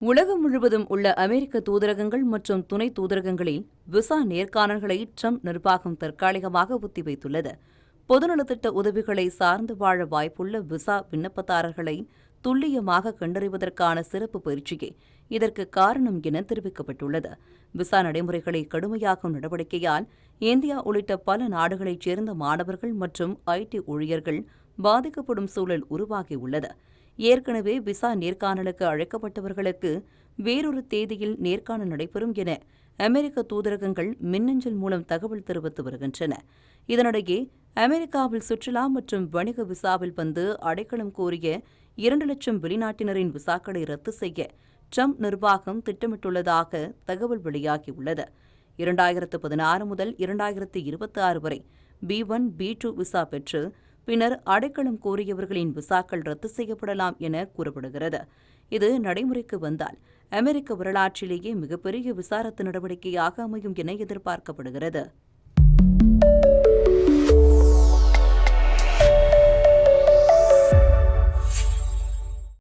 உலகம் முழுவதும் உள்ள அமெரிக்க தூதரகங்கள் மற்றும் துணை தூதரகங்களில் விசா நேர்காணல்களை ட்ரம்ப் நிர்வாகம் தற்காலிகமாக ஒத்திவைத்துள்ளது. பொதுநலத்திட்ட உதவிகளை சார்ந்து வாழ வாய்ப்புள்ள விசா விண்ணப்பதாரர்களை துல்லியமாக கண்டறிவதற்கான சிறப்பு பயிற்சியே இதற்கு காரணம் என தெரிவிக்கப்பட்டுள்ளது. விசா நடைமுறைகளை கடுமையாக்கும் நடவடிக்கையால் இந்தியா உள்ளிட்ட பல நாடுகளைச் சேர்ந்த மாணவர்கள் மற்றும் ஐடி ஊழியர்கள் பாதிக்கப்படும் சூழல் உருவாகியுள்ளது. ஏற்கனவே விசா நேர்காணலுக்கு அழைக்கப்பட்டவர்களுக்கு வேறொரு தேதியில் நேர்காணல் நடைபெறும் என அமெரிக்க தூதரகங்கள் மின்னஞ்சல் மூலம் தகவல் தெரிவித்து வருகின்றன. இதனிடையே அமெரிக்காவில் சுற்றுலா மற்றும் வணிக விசாவில் வந்து அடைக்கலம் கோரிய 2 லட்சம் வெளிநாட்டினரின் விசாக்களை ரத்து செய்ய ட்ரம்ப் நிர்வாகம் திட்டமிட்டுள்ளதாக தகவல் வெளியாகியுள்ளது. 2016 முதல் 2026 வரை B1, B2 விசா பெற்று பின்னர் அடைக்கலம் கோரியவர்களின் விசாக்கள் ரத்து செய்யப்படலாம் என கூறப்படுகிறது. இது நடைமுறைக்கு வந்தால் அமெரிக்க வரலாற்றிலேயே மிகப்பெரிய விசா ரத்து நடவடிக்கையாக அமையும் என எதிர்பார்க்கப்படுகிறது.